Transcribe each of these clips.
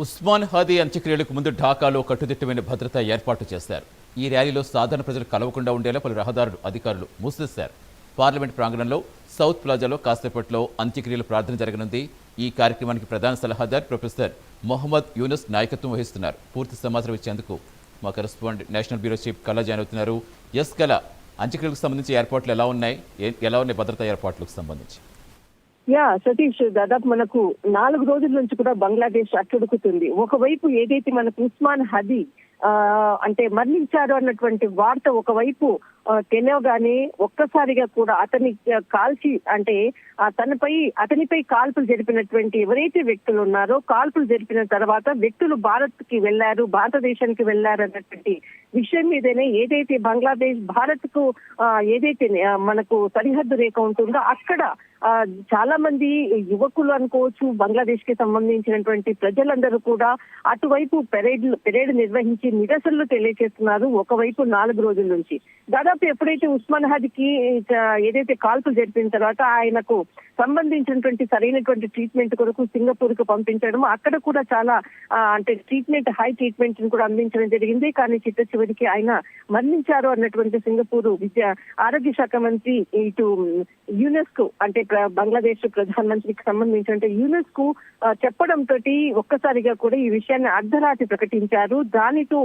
ఉస్మాన్ హాదీ అంత్యక్రియలకు ముందు ఢాకాలో కట్టుదిట్టమైన భద్రతా ఏర్పాటు చేశారు. ఈ ర్యాలీలో సాధారణ ప్రజలు కలవకుండా ఉండేలా పలు రహదారులు అధికారులు మూసేశారు. పార్లమెంట్ ప్రాంగణంలో సౌత్ ప్లాజాలో కాసేపట్లో అంత్యక్రియల ప్రార్థన జరగనుంది. ఈ కార్యక్రమానికి ప్రధాన సలహాదారు ప్రొఫెసర్ మొహమ్మద్ యూనస్ నాయకత్వం వహిస్తున్నారు. పూర్తి సమాచారం ఇచ్చేందుకు మా కరెస్పాండెంట్ నేషనల్ బ్యూరో చీఫ్ కళ జాయిన్ అవుతున్నారు. ఎస్ కళ, అంత్యక్రియలకు సంబంధించి ఏర్పాట్లు ఎలా ఉన్నాయి భద్రతా ఏర్పాట్లకు సంబంధించి? సతీష్, దాదాపు మనకు 4 రోజుల నుంచి కూడా బంగ్లాదేశ్ అట్టుడుకుతుంది. ఒకవైపు ఏదైతే మనకు ఉస్మాన్ హదీ అంటే మరణించారు అన్నటువంటి వార్త ఒకవైపు తెలియగానే ఒక్కసారిగా కూడా అతని కాల్చి అంటే అతనిపై కాల్పులు జరిపినటువంటి ఎవరైతే వ్యక్తులు ఉన్నారో కాల్పులు జరిపిన తర్వాత వ్యక్తులు భారతదేశానికి వెళ్లారు అన్నటువంటి విషయం మీదనే ఏదైతే బంగ్లాదేశ్ భారత్ కు ఏదైతే మనకు సరిహద్దు రేఖ ఉంటుందో అక్కడ చాలా మంది యువకులు అనుకోవచ్చు, బంగ్లాదేశ్ కి సంబంధించినటువంటి ప్రజలందరూ కూడా అటువైపు పెరేడ్ నిర్వహించి నిరసనలు తెలియజేస్తున్నారు. ఒకవైపు 4 రోజుల నుంచి దాదాపు ఎప్పుడైతే ఉస్మాన్ హదీకి ఏదైతే కాల్పులు జరిపిన తర్వాత ఆయనకు సంబంధించినటువంటి సరైనటువంటి ట్రీట్మెంట్ కొరకు సింగపూర్ కు పంపించడం, అక్కడ కూడా చాలా అంటే హై ట్రీట్మెంట్ కూడా అందించడం జరిగింది. కానీ చిట్ట చివరికి ఆయన మరణించారు అన్నటువంటి సింగపూర్ ఆరోగ్య శాఖ మంత్రి ఇటు యునెస్కో అంటే బంగ్లాదేశ్ ప్రధానమంత్రికి సంబంధించిన యునెస్కో చెప్పడంతో ఒక్కసారిగా కూడా ఈ విషయాన్ని అర్ధరాత్రి ప్రకటించారు. దానితో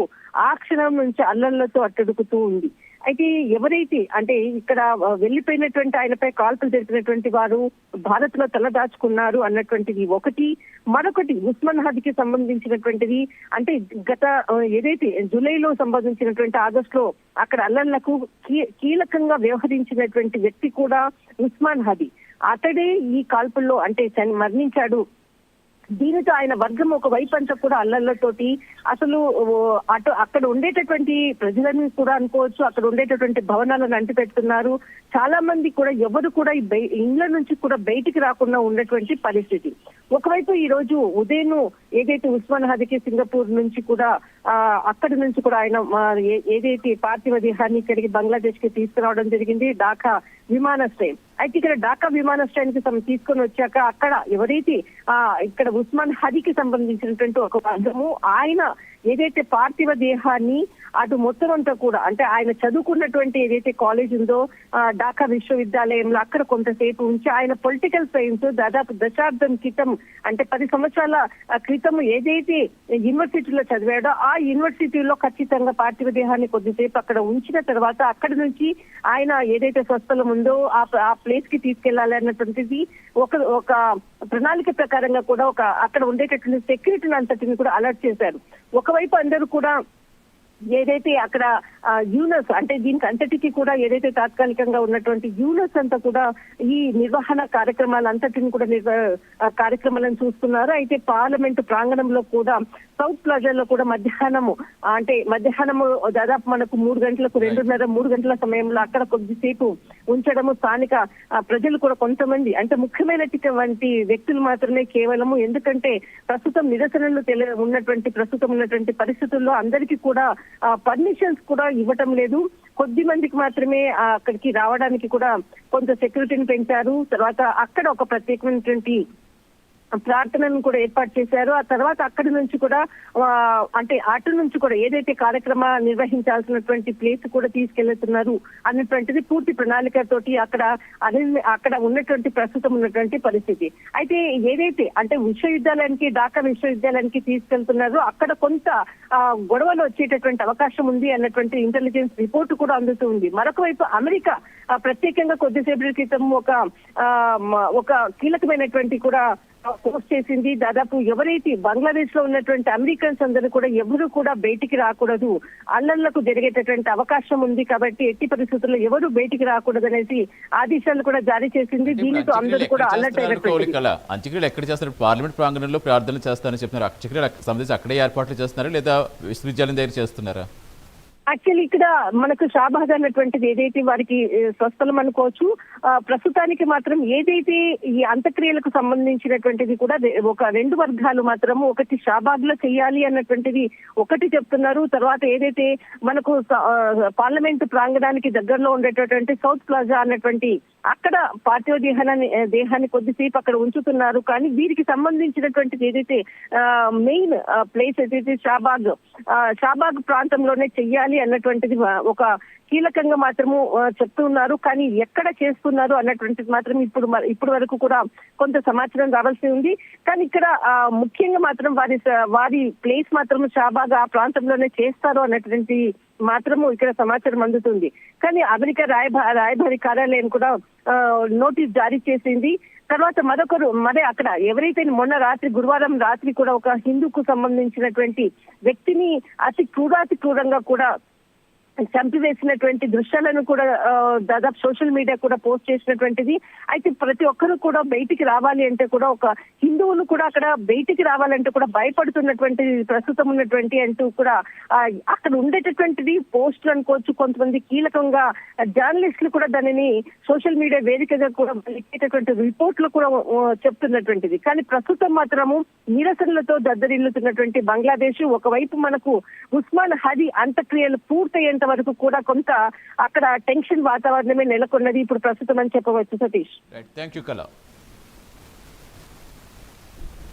ఆ క్షణం నుంచి అల్లర్లతో అట్టడుకుతూ ఉంది. అయితే ఎవరైతే అంటే ఇక్కడ వెళ్లిపోయినటువంటి ఆయనపై కాల్పులు జరిపినటువంటి వారు భారత్ లో తలదాచుకున్నారు అన్నటువంటిది ఒకటి. మరొకటి ఉస్మాన్ హదీకి సంబంధించినటువంటిది అంటే గత ఏదైతే జూలైలో సంబంధించినటువంటి ఆగస్టులో అక్కడ అల్లర్లకు కీలకంగా వ్యవహరించినటువంటి వ్యక్తి కూడా ఉస్మాన్ హదీ. అతడే ఈ కాల్పుల్లో అంటే మరణించాడు. దీనితో ఆయన వర్గం ఒక వైపు అంతా కూడా అల్లర్లతోటి అసలు అక్కడ ఉండేటటువంటి ప్రజలను కూడా అనుకోవచ్చు, అక్కడ ఉండేటటువంటి భవనాలను అంటిపెడుతున్నారు. చాలా మంది కూడా ఎవరు కూడా ఇండ్ల నుంచి కూడా బయటికి రాకుండా ఉన్నటువంటి పరిస్థితి. ఒకవైపు ఈ రోజు ఉదయం ఏదైతే ఉస్మాన్ హదీకి సింగపూర్ నుంచి కూడా అక్కడి నుంచి కూడా ఆయన ఏదైతే పార్థివ దేహాన్ని ఇక్కడికి బంగ్లాదేశ్ కి తీసుకురావడం జరిగింది ఢాకా విమానాశ్రయం. అయితే ఇక్కడ ఢాకా విమానాశ్రయానికి తీసుకొని వచ్చాక అక్కడ ఎవరైతే ఇక్కడ ఉస్మాన్ హదీకి సంబంధించినటువంటి ఒక వర్గము ఆయన ఏదైతే పార్థివ దేహాన్ని అటు మొత్తం అంతా కూడా అంటే ఆయన చదువుకున్నటువంటి ఏదైతే కాలేజ్ ఉందో ఢాకా విశ్వవిద్యాలయంలో అక్కడ కొంతసేపు ఉంచి ఆయన పొలిటికల్ సైన్స్ దాదాపు దశాబ్దం క్రితం అంటే 10 సంవత్సరాల క్రితం ఏదైతే యూనివర్సిటీలో చదివాడో ఆ యూనివర్సిటీలో ఖచ్చితంగా పార్థివ దేహాన్ని కొద్దిసేపు అక్కడ ఉంచిన తర్వాత అక్కడి నుంచి ఆయన ఏదైతే స్వస్థలం ఉందో ఆ ప్లేస్ కి తీసుకెళ్లాలి అన్నటువంటిది ఒక ప్రణాళిక ప్రకారంగా కూడా అక్కడ ఉండేటటువంటి సెక్యూరిటీని అంతటిని కూడా అలర్ట్ చేశారు. ఒకవైపు అందరూ కూడా ఏదైతే అక్కడ యూనస్ అంటే దీనికి అంతటికి కూడా ఏదైతే తాత్కాలికంగా ఉన్నటువంటి యూనస్ అంతా కూడా ఈ నిర్వహణ కార్యక్రమాలంతటిని కూడా కార్యక్రమాలను చూస్తున్నారు. అయితే పార్లమెంట్ ప్రాంగణంలో కూడా సౌత్ ప్లాజాలో కూడా మధ్యాహ్నము దాదాపు మనకు 3 గంటలకు 2:30-3 గంటల సమయంలో అక్కడ కొద్దిసేపు ఉంచడము, స్థానిక ప్రజలు కూడా కొంతమంది అంటే ముఖ్యమైనటువంటి వ్యక్తులు మాత్రమే కేవలము, ఎందుకంటే ప్రస్తుతం నిరసనలు ఉన్నటువంటి పరిస్థితుల్లో అందరికీ కూడా పర్మిషన్స్ కూడా ఇవ్వటం లేదు. కొద్ది మందికి మాత్రమే అక్కడికి రావడానికి కూడా కొంత సెక్యూరిటీని పెంచారు. తర్వాత అక్కడ ఒక ప్రత్యేకమైనటువంటి ప్రార్థనను కూడా ఏర్పాటు చేశారు. ఆ తర్వాత అక్కడి నుంచి కూడా అంటే అటు నుంచి కూడా ఏదైతే కార్యక్రమాలు నిర్వహించాల్సినటువంటి ప్లేస్ కూడా తీసుకెళ్తున్నారు అన్నటువంటిది పూర్తి ప్రణాళికతోటి అక్కడ ప్రస్తుతం ఉన్నటువంటి పరిస్థితి. అయితే ఏదైతే అంటే ఢాకా విశ్వవిద్యాలయానికి తీసుకెళ్తున్నారో అక్కడ కొంత గొడవలు వచ్చేటటువంటి అవకాశం ఉంది అన్నటువంటి ఇంటెలిజెన్స్ రిపోర్ట్ కూడా అందుతూ ఉంది. మరొక వైపు అమెరికా ప్రత్యేకంగా కొద్దిసేపటి క్రితం ఒక కీలకమైనటువంటి కూడా పోస్ట్ చేసింది. దాదాపు ఎవరైతే బంగ్లాదేశ్ లో ఉన్నటువంటి అమెరికన్స్ అందరూ కూడా ఎవరు కూడా బయటికి రాకూడదు, అల్లర్లకు జరిగేటటువంటి అవకాశం ఉంది కాబట్టి ఎట్టి పరిస్థితుల్లో ఎవరు బయటికి రాకూడదు అనేసి ఆదేశాలు కూడా జారీ చేసింది. దీనితో అందరూ కూడా అలర్ట్ అయినట్టు. అంత్యక్రియలు ఎక్కడ చేస్తారు? పార్లమెంట్ ప్రాంగణంలో ప్రార్థనలు చేస్తారని చెప్తున్నారు. అంత్యక్రియలు సంబంధించి అక్కడే ఏర్పాట్లు చేస్తున్నారా లేదా విశ్వవిద్యాలయం దగ్గర చేస్తున్నారా? యాక్చువల్లీ ఇక్కడ మనకు షాబాద్ అన్నటువంటిది ఏదైతే వారికి స్వస్థలం అనుకోవచ్చు. ప్రస్తుతానికి మాత్రం ఏదైతే ఈ అంత్యక్రియలకు సంబంధించినటువంటిది కూడా ఒక 2 వర్గాలు మాత్రము ఒకటి షాబాద్ లో చేయాలి అన్నటువంటిది ఒకటి చెప్తున్నారు. తర్వాత ఏదైతే మనకు పార్లమెంట్ ప్రాంగణానికి దగ్గరలో ఉండేటటువంటి సౌత్ ప్లాజా అన్నటువంటి అక్కడ పార్థివ దేహాన్ని కొద్దిసేపు అక్కడ ఉంచుతున్నారు. కానీ వీరికి సంబంధించినటువంటిది ఏదైతే మెయిన్ ప్లేస్ ఏదైతే షాబాగ్ ప్రాంతంలోనే చెయ్యాలి అన్నటువంటిది ఒక కీలకంగా మాత్రము చెప్తూ ఉన్నారు. కానీ ఎక్కడ చేస్తున్నారు అన్నటువంటిది మాత్రం ఇప్పుడు వరకు కూడా కొంత సమాచారం రావాల్సి ఉంది. కానీ ఇక్కడ ముఖ్యంగా మాత్రం వారి ప్లేస్ మాత్రం షాబాగ్ ఆ ప్రాంతంలోనే చేస్తారు అన్నటువంటి మాత్రము ఇక్కడ సమాచారం అందుతుంది. కానీ అమెరికా రాయబారి కార్యాలయం కూడా నోటీస్ జారీ చేసింది. తర్వాత మరి అక్కడ ఎవరైతే మొన్న గురువారం రాత్రి కూడా ఒక హిందూకు సంబంధించినటువంటి వ్యక్తిని అతి క్రూరంగా కూడా చంపివేసినటువంటి దృశ్యాలను కూడా దాదాపు సోషల్ మీడియా కూడా పోస్ట్ చేసినటువంటిది. అయితే ప్రతి ఒక్కరు కూడా బయటికి రావాలి అంటే కూడా ఒక హిందువులు కూడా అక్కడ బయటికి రావాలంటే కూడా భయపడుతున్నటువంటి ప్రస్తుతం ఉన్నటువంటి అంటూ కూడా అక్కడ ఉండేటటువంటిది పోస్టులు అనుకోవచ్చు. కొంతమంది కీలకంగా జర్నలిస్టులు కూడా దానిని సోషల్ మీడియా వేదికగా కూడా ఇచ్చేటటువంటి రిపోర్ట్లు కూడా చెప్తున్నటువంటిది. కానీ ప్రస్తుతం మాత్రము నిరసనలతో దద్దరిల్లుతున్నటువంటి బంగ్లాదేశ్ ఒకవైపు మనకు ఉస్మాన్ హదీ అంత్యక్రియలు పూర్తయ్యేంత వరకు కూడా కొంత అక్కడ టెన్షన్ వాతావరణమే నెలకొన్నది ఇప్పుడు ప్రస్తుతం అని చెప్పవచ్చు. సతీష్, థ్యాంక్ యూ కళ.